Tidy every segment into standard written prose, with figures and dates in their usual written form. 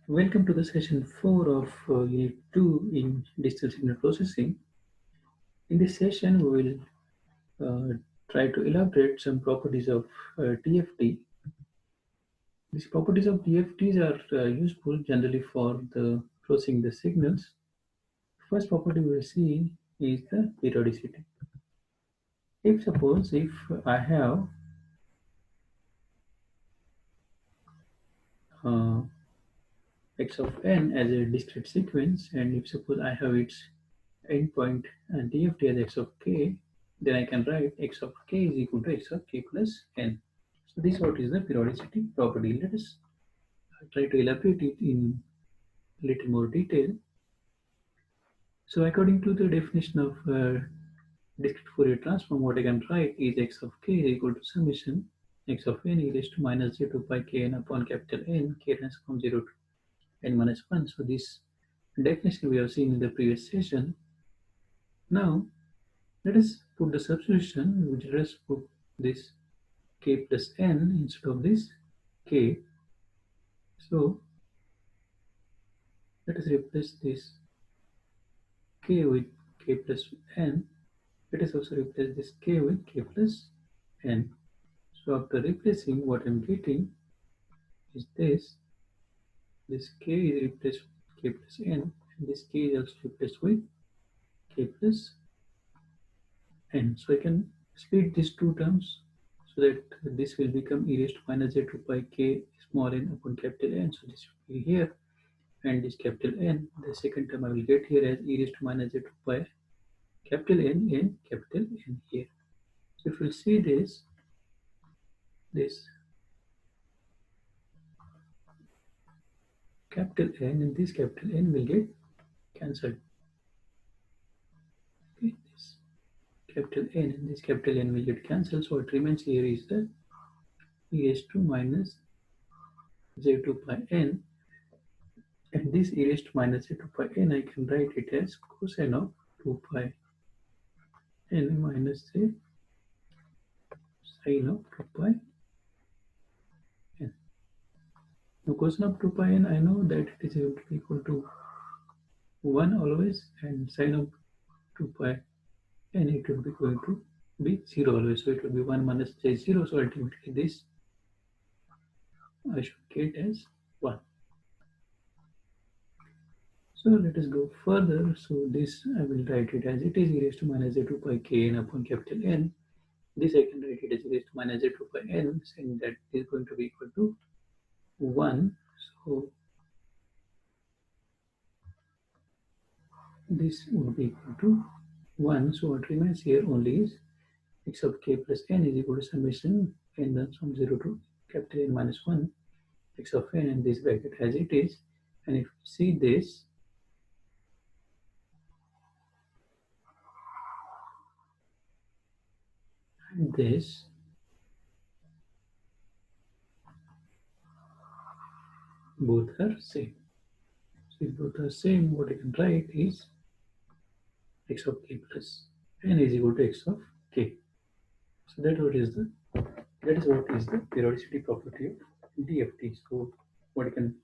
Welcome to the session 4 of Unit 2 in Digital Signal Processing. In this session, we will try to elaborate some properties of DFT. These properties of DFTs are useful generally for the processing the signals. First property we will see is the periodicity. If I have uh, x of n as a discrete sequence, and if suppose I have its endpoint and DFT as x of k, then I can write x of k is equal to x of k plus n. So this what is the periodicity property. Let us try to elaborate it in little more detail. So according to the definition of discrete Fourier transform, what I can write is x of k is equal to summation x of n e raised to minus j 2 pi k n upon capital N, k range from 0 to n minus 1. So this definition we have seen in the previous session. Now let us put the substitution, which let us put this k plus n instead of this k. So let us replace this k with k plus n. Let us also replace this k with k plus n. So after replacing, what I'm getting is this k is replaced with k plus n, and this k is also replaced with k plus n. So I can split these two terms so that this will become e raised to minus j 2 pi k small n upon capital N. So this will be here, and this capital N, the second term I will get here as e raised to minus j 2 pi capital N and capital N here. So if you see this capital N and this capital N will get cancelled. Okay, this capital N and this capital N will get cancelled. So what remains here is the e raised to minus j 2 pi n, and this e raised to minus j 2 pi n I can write it as cosine of 2 pi n minus j sine of 2 pi n. Now cosine of 2 pi n, I know that it is equal to 1 always, and sine of 2 pi n it will be going to be 0 always. So it will be 1 minus j 0. So ultimately this I should get as 1. So let us go further. So this I will write it as it is e raised to minus j 2 pi k n upon capital N. This I can write it as e raised to minus j 2 pi n, saying that is going to be equal to 1. So this would be equal to 1. So what remains here only is x of k plus n is equal to summation n then from 0 to capital N minus 1 x of n, and this bracket as it is. And if you see this, and this, both are same. So if both are same, what I can write is x of k plus n is equal to x of k. So that is what is the periodicity property of DFT. So what I can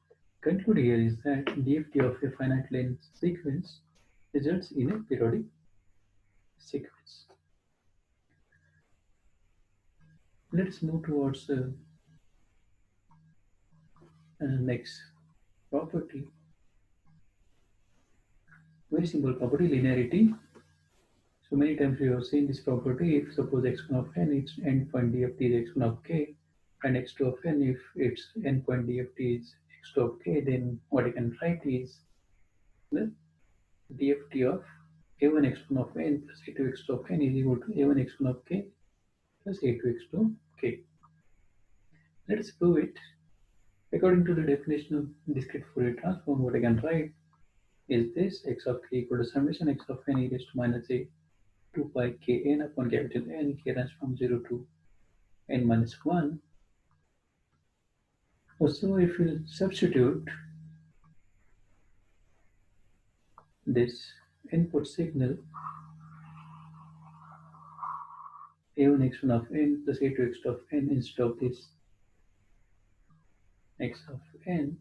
conclude here is that DFT of a finite length sequence results in a periodic sequence. Let's move towards next property. Very simple property, linearity. So many times we have seen this property. If suppose x1 of n, its endpoint DFT is x1 of k, and x2 of n, if its endpoint DFT is x2 of k, then what I can write is the DFT of a1 x1 of n plus a2 x2 of n is equal to a1 x1 of k plus a2 x2 of k. Let's prove it. According to the definition of discrete Fourier transform, what I can write is this x of k equal to summation x of n e raised to minus a 2 pi k n upon capital N, k runs from 0 to n minus 1. Also, if we substitute this input signal a1 x1 of n plus a2 x2 of n instead of this x of n,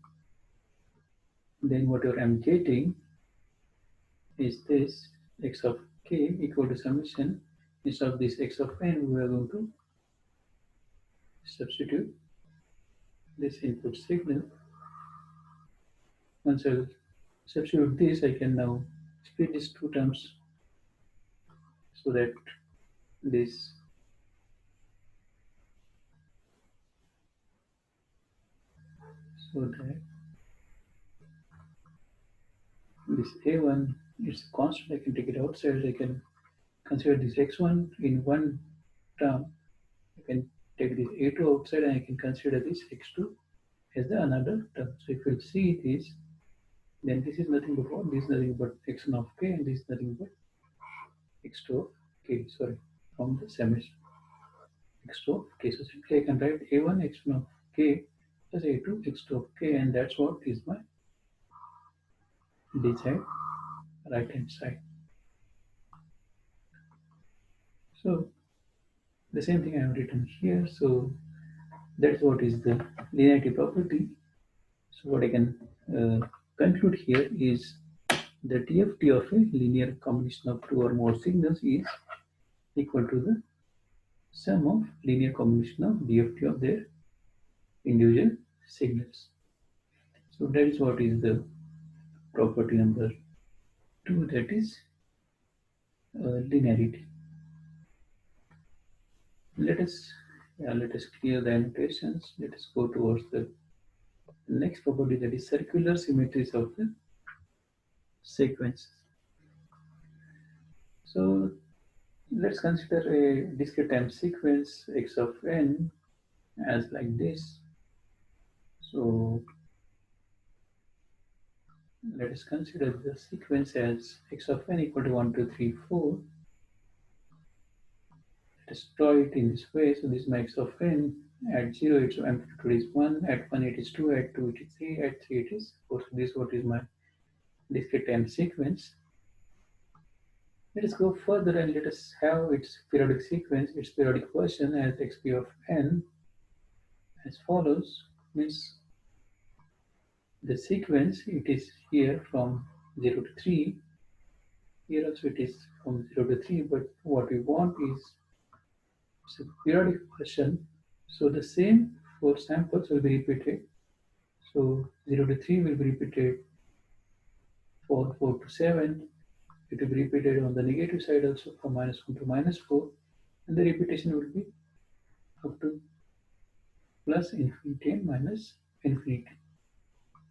Then whatever I'm getting is this x of k equal to summation. Instead of this x of n, we are going to substitute this input signal. Once I substitute this, I can now split these two terms so that this so that this a1 is constant. I can take it outside. I can consider this x1 in one term. I can take this a2 outside and I can consider this x2 as the another term. So if you see this, then this is nothing but what? This is nothing but x1 of k and this is nothing but x2 of k. Sorry, from the summation x2 of k. So simply I can write a1 x1 of k plus a2 x2 of k, and that's what is my d side, right hand side. So the same thing I have written here. So that's what is the linearity property. So what I can conclude here is the DFT of a linear combination of two or more signals is equal to the sum of linear combination of DFT of their individual signals. So that is what is the property number 2, that is linearity. Let us clear the annotations. Let us go towards the next property, that is circular symmetries of the sequences. So let's consider a discrete time sequence x of n as like this. So let us consider the sequence as x of n equal to 1, 2, 3, 4. Let us draw it in this way. So this is my x of n. At 0 its amplitude is 1, at 1 it is 2, at 2 it is 3, at 3 it is 4. So this is what is my discrete time sequence. Let us go further and let us have its periodic sequence, its periodic version as xp of n as follows. Means the sequence, it is here from 0 to 3. Here also it is from 0 to 3, but what we want is it's a periodic version. So the same 4 samples will be repeated. So 0 to 3 will be repeated for 4 to 7. It will be repeated on the negative side also from -1 to -4. And the repetition will be up to plus infinity and minus infinity.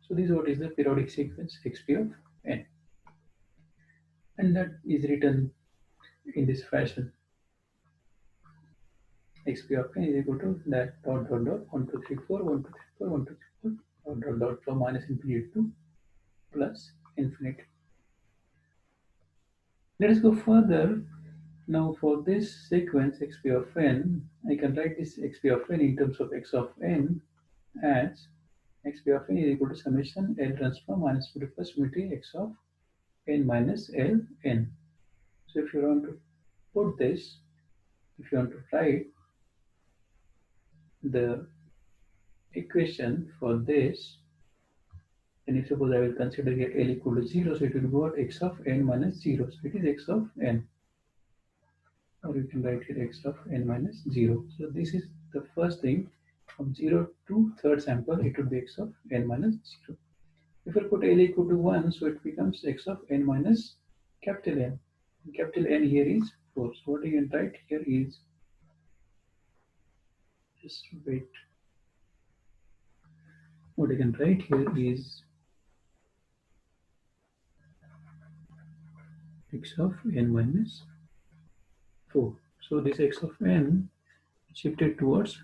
So this is what is the periodic sequence xp of n. And that is written in this fashion. Xp of n is equal to that dot dot dot 1 2 3 4 1 2 3 4 1 2 3 4 dot dot dot from minus infinity to plus infinity. Let us go further. Now for this sequence xp of n, I can write this xp of n in terms of x of n as xp of n is equal to summation L transform minus infinity plus infinity x of n minus L n. So if you want to put this, if you want to write the equation for this, then if suppose I will consider here L equal to 0, so it will be what? X of n minus 0. So it is x of n. Or you can write here x of n minus 0. So this is the first thing. From 0 to third sample, it would be x of n minus 0. If I put L equal to 1, so it becomes x of n minus capital N. Capital N here is 4. So what you can write here is, just wait. What I can write here is x of n minus 4. So this x of n shifted towards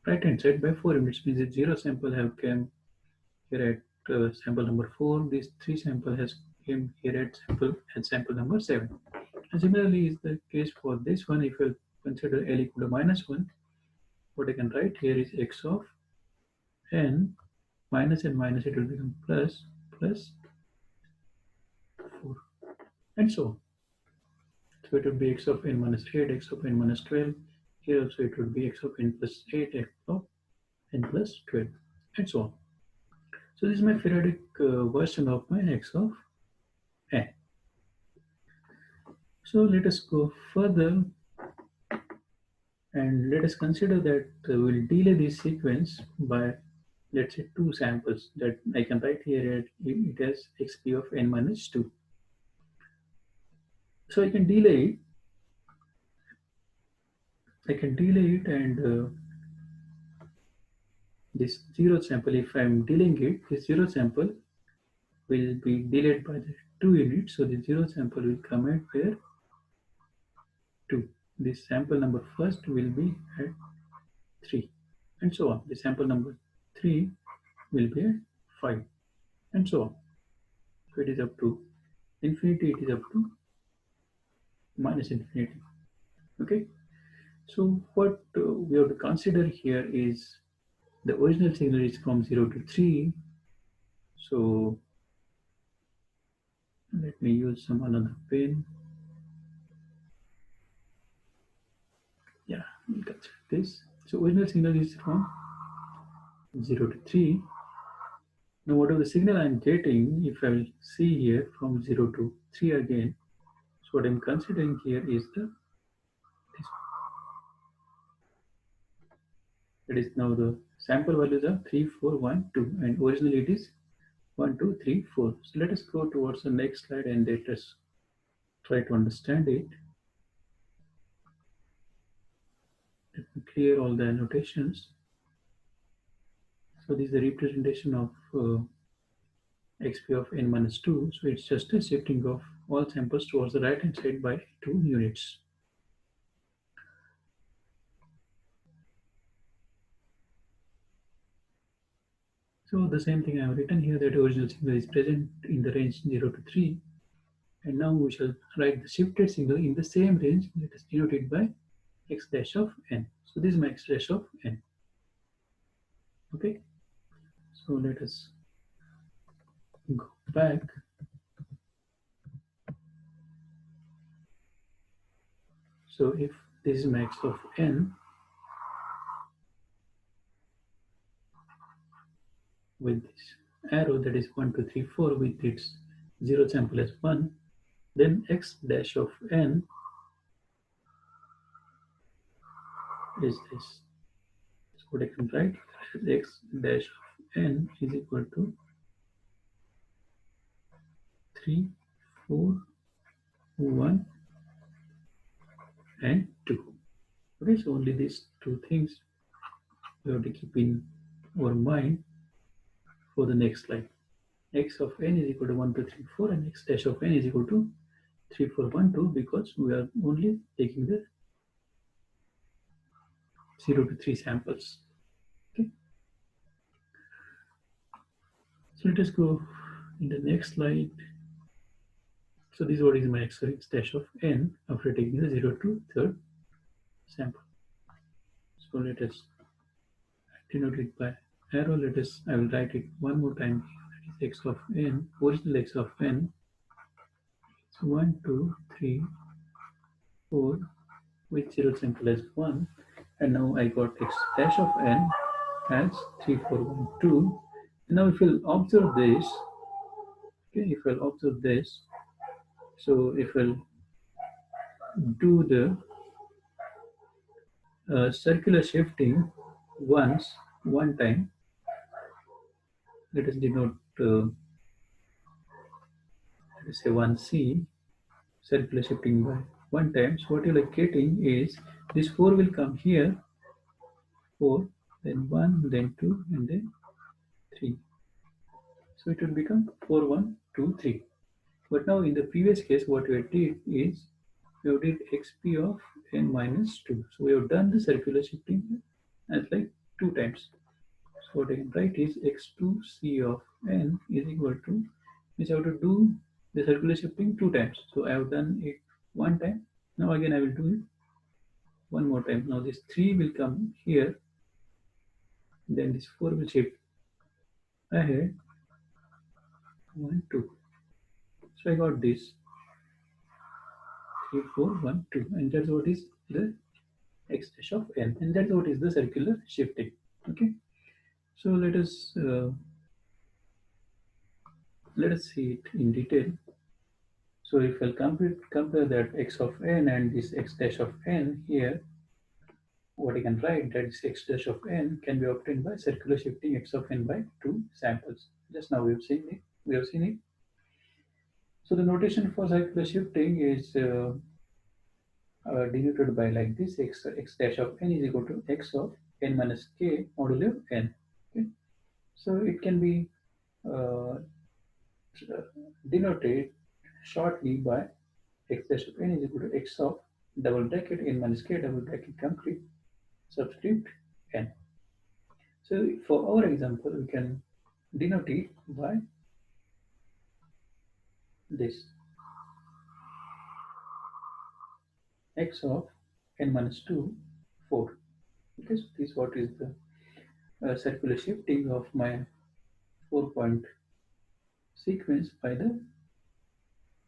right hand side by 4 units, means that 0 sample have come here at sample number 4. This 3 sample has came here at sample number 7. And similarly is the case for this one. If you consider L equal to -1, what I can write here is x of n minus and minus, it will become plus 4 and so on. So it would be x of n minus 8, x of n minus 12. Here also it would be x of n plus 8, x of n plus 12 and so on. So this is my periodic version of my x of n. So let us go further and let us consider that we'll delay this sequence by, let's say, two samples that I can write here it as xp of n minus 2. So I can delay it and this zero sample, if I'm delaying it, this zero sample will be delayed by the 2 units. So the zero sample will come at where 2. This sample number first will be at 3 and so on. The sample number 3 will be at 5 and so on. So it is up to infinity, it is up to minus infinity. Okay. So what we have to consider here is the original signal is from 0 to 3. So let me use some another pen. Yeah, we consider this. So original signal is from 0 to 3. Now whatever the signal I'm getting, if I will see here from 0 to 3 again, so what I'm considering here is this, that is now the sample values are 3, 4, 1, 2, and originally it is 1, 2, 3, 4. So let us go towards the next slide and let us try to understand it. Let me clear all the annotations. So this is the representation of xp of n minus 2. So it's just a shifting of all samples towards the right hand side by 2 units. So the same thing I have written here, that original signal is present in the range 0 to 3. And now we shall write the shifted signal in the same range. Let us denote it by x dash of n. So this is my x dash of n. Okay. So let us go back. So if this is my x of n with this arrow, that is 1, 2, 3, 4 with its 0 sample as 1, then x dash of n is this. So what I can write is x dash of n is equal to 3, 4, 1, and 2. Okay, so only these two things we have to keep in our mind for the next slide. X of n is equal to 1, 2, 3, 4, and x dash of n is equal to 3, 4, 1, 2, because we are only taking the 0 to 3 samples. Okay. So let us go in the next slide. So this is what is my x dash of n after taking the 0 to 3rd sample. So let us denote it by arrow. I will write it one more time. That is x of n, original x of n. So 1, 2, 3, 4 with 0 sample as 1. And now I got x dash of n as 3, 4, 1, 2. And now if you'll observe this, okay, if I'll observe this, so if I'll do the circular shifting one time, let us denote, let us say 1c, circular shifting by one time. So what you're like getting is this 4 will come here, 4, then 1, then 2, and then 3. So it will become 4, 1, 2, 3. But now in the previous case, what we did is we did xp of n minus 2. So we have done the circular shifting as like 2 times. So what I can write is x2c of n is equal to, means I have to do the circular shifting 2 times. So I have done it 1 time. Now again I will do it 1 more time. Now this 3 will come here. Then this 4 will shift ahead. 1, 2. So I got this 3, 4, 1, 2. And that's what is the x dash of n. And that's what is the circular shifting. Okay. So let us Let us see it in detail. So if I'll compare that x of n and this x dash of n here, what I can write that is x dash of n can be obtained by circular shifting x of n by two samples. Just now we've seen it. We have seen it. So the notation for circular shifting is denoted by like this: x dash of n is equal to x of n minus k modulo n. Okay? So it can be uh, denoted shortly by x dash of n is equal to x of double bracket n minus k double bracket complete subscript n. So for our example, we can denote it by this x of n minus 2, 4. Okay, so this what is the circular shifting of my 4-point sequence by the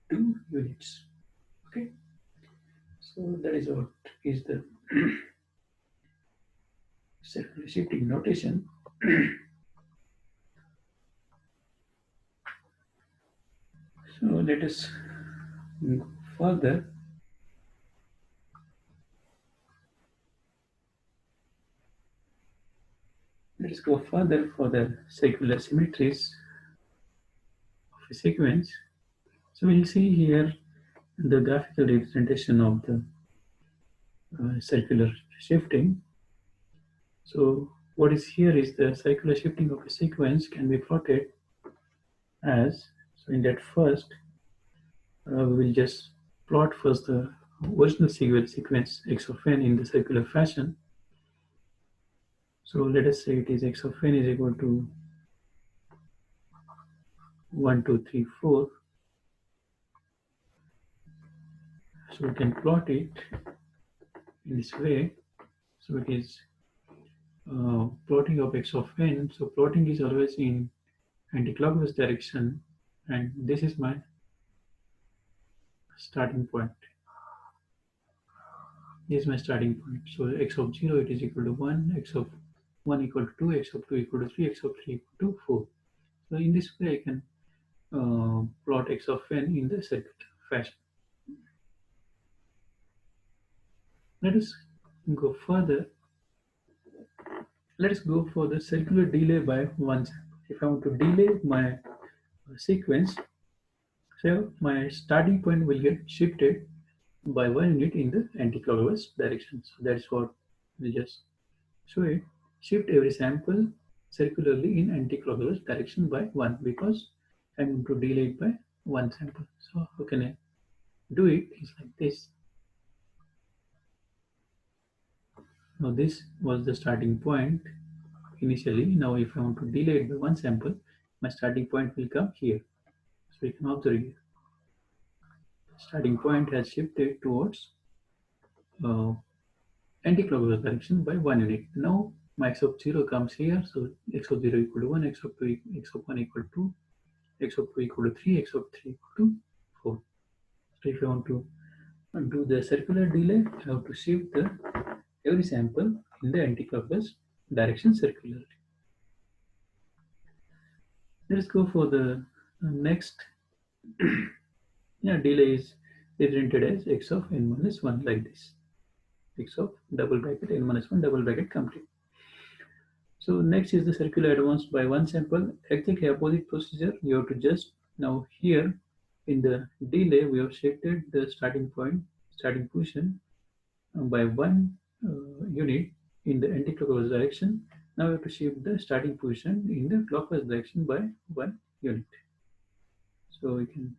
2 units. Okay, so that is what is the circular shifting notation. So let us go further. Let us go further for the circular symmetries of a sequence. So we'll see here the graphical representation of the circular shifting. So what is here is the circular shifting of a sequence can be plotted as, so in that first we will just plot first the original sequence x of n in the circular fashion. So let us say it is x of n is equal to 1, 2, 3, 4. So we can plot it in this way. So it is plotting of x of n. So plotting is always in anti-clockwise direction, and this is my starting point. This is my starting point. So x of 0 it is equal to 1, x of 1 equal to 2, x of 2 equal to 3, x of 3 equal to 4. So in this way I can plot x of n in the circuit fashion. Let us go further. Let us go for the circular delay by 1 sample. If I want to delay my sequence, so my starting point will get shifted by 1 unit in the anti-clockwise direction. So that's what we'll just show it. Shift every sample circularly in anti-clockwise direction by 1 because I'm going to delay it by 1 sample. So how can I do it? It's like this. Now this was the starting point initially. Now if I want to delay it by 1 sample, my starting point will come here. So you can observe here. Starting point has shifted towards uh, anti-clockwise direction by 1 unit. Now my x of 0 comes here. So x of 0 equal to 1, x of 2, x of 1 equal to 2, x of 2 equal to 3, x of 3 equal to 4. So if you want to do the circular delay, you have to shift the every sample in the anti-clockwise direction circularly. Let's go for the next. Yeah, delay is represented as x of n minus 1 like this. X of double bracket n minus 1 double bracket complete. So next is the circular advance by 1 sample. Exactly opposite procedure. You have to just now here in the delay we have shifted the starting point, starting position by 1 unit in the anti-clockwise direction. Now we have to shift the starting position in the clockwise direction by 1 unit. So we can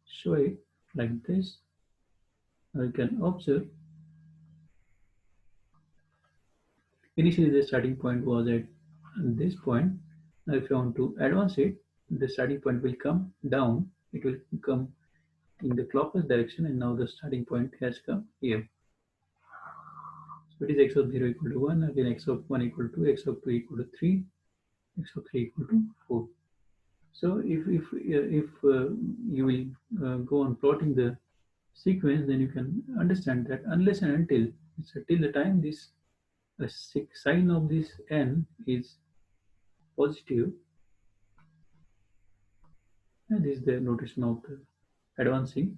show it like this. We can observe initially the starting point was at this point. Now if you want to advance it, the starting point will come down. It will come in the clockwise direction, and now the starting point has come here. So it is x of 0 equal to 1, again x of 1 equal to 2, x of 2 equal to 3, x of 3 equal to 4. So if you will go on plotting the sequence, then you can understand that unless and until till the time this sign of this n is positive, And this is the notation of the advancing.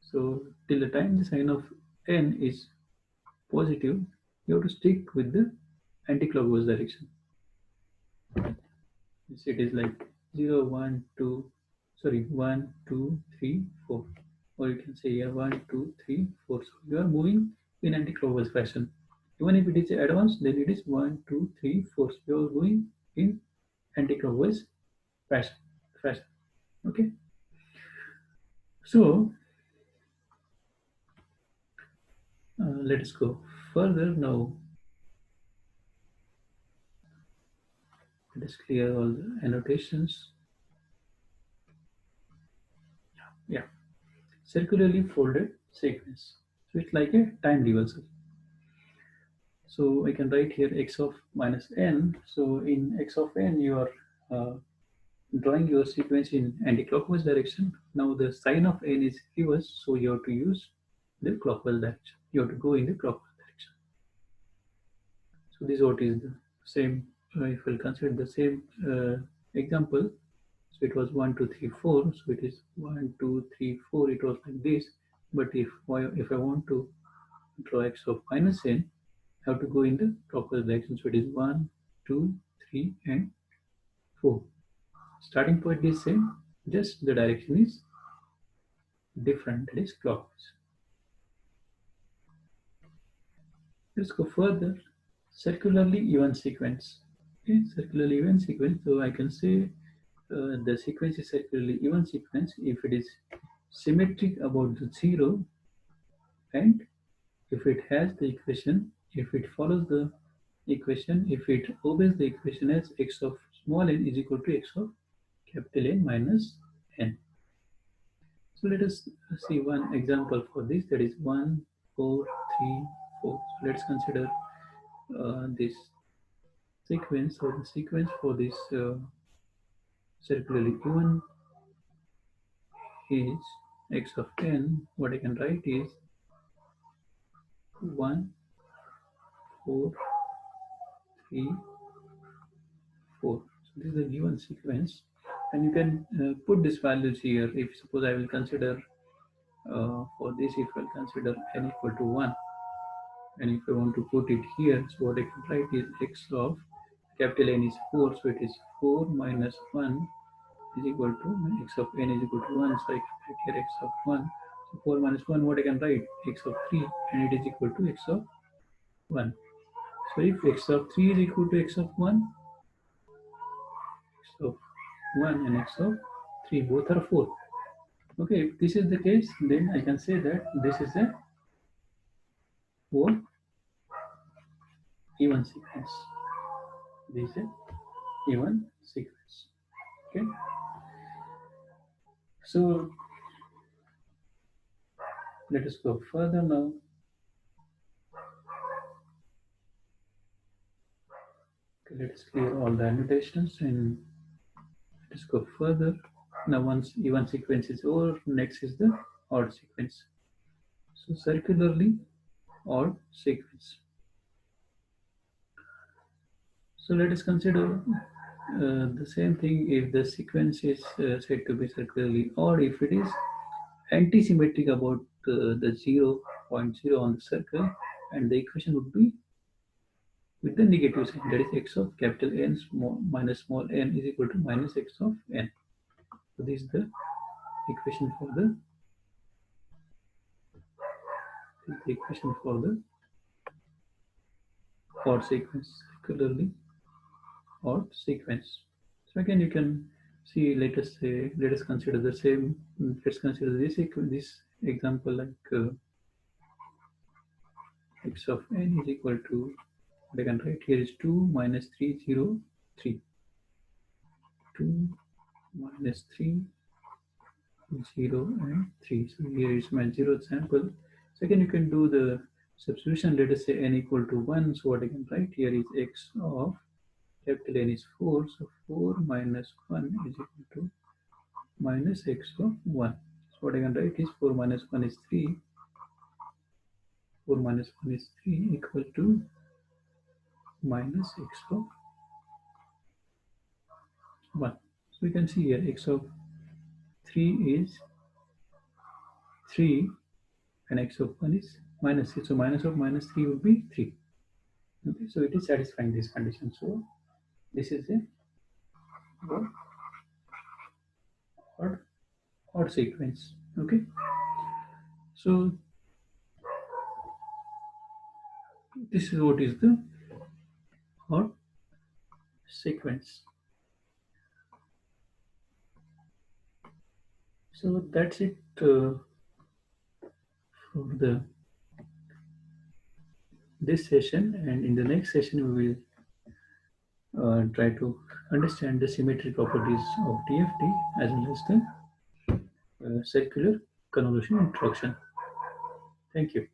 So till the time the sign of n is positive, you have to stick with the anti-clockwise direction. It is like 0, 1, 2, sorry, 1, 2, 3, 4. Or you can say here 1, 2, 3, 4. So you are moving in anti-clockwise fashion. Even if it is advanced, then it is 1, 2, 3, 4. So you are moving in anti-clockwise fashion. fashion. Okay. So let us go further now. Let us clear all the annotations. Yeah. Circularly folded sequence. So it's like a time reversal. So I can write here x of minus n. So in x of n, you are uh, drawing your sequence in anti-clockwise direction. Now the sign of n is reverse, so you have to use the clockwise direction. You have to go in the clockwise direction. So this is what is the same. If we'll consider the same example, so it was 1, 2, 3, 4. So it is 1, 2, 3, 4. It was like this. But if I want to draw x of minus n, I have to go in the clockwise direction. So it is 1, 2, 3, and 4. Starting point is same, just the direction is different. That is clockwise. Let's go further. Circularly even sequence. Okay, circularly even sequence. So I can say the sequence is circularly even sequence if it is symmetric about the zero, and if it has the equation, if it follows the equation, if it obeys the equation as x of small n is equal to x of capital N minus n. So let us see one example for this, that is 1, 4, 3, 4. So let's consider this sequence, or the sequence for this circularly even is x of n. What I can write is 1, 4, 3, 4. So this is the given sequence, and you can put these values here. If suppose I will consider for this, if I will consider n equal to 1, and if I want to put it here, so what I can write is x of capital N is 4, so it is 4 minus 1 is equal to x of n is equal to 1, so I can write here x of 1. So 4 minus 1, what I can write? X of 3, and it is equal to x of 1. So if x of 3 is equal to x of 1, x of 1 and x of 3 both are 4. Okay, if this is the case, then I can say that this is a 4 even sequence. This is a even sequence. Okay, so let us go further now. Okay, let us clear all the annotations and let us go further. Now once even sequence is over, next is the odd sequence. So circularly odd sequence. So let us consider the same thing if the sequence is said to be circularly odd, if it is anti-symmetric about the 0 point 0 on the circle, and the equation would be with the negative sign, that is x of capital N minus small n is equal to minus x of n. So this is the equation for the odd sequence, circularly odd sequence. So again, you can see. Let us consider the same. Let's consider this example like x of n is equal to, what I can write here is 2 minus 3, 0, 3. 2 minus 3, 0, and 3. So here is my 0th sample. Second, you can do the substitution. Let us say n equal to 1. So what I can write here is x of capital N is 4. So 4 minus 1 is equal to minus x of 1. So what I can write is 4 minus 1 is 3. 4 minus 1 is 3 equal to minus x of 1. So we can see here x of 3 is 3 and x of 1 is minus 3. So minus of minus 3 would be 3. Okay, so it is satisfying this condition. So this is a odd, odd sequence. Okay, so this is what is the odd sequence. So that's it for the this session, and in the next session we will try to understand the symmetry properties of DFT as well as the circular convolution introduction. Thank you.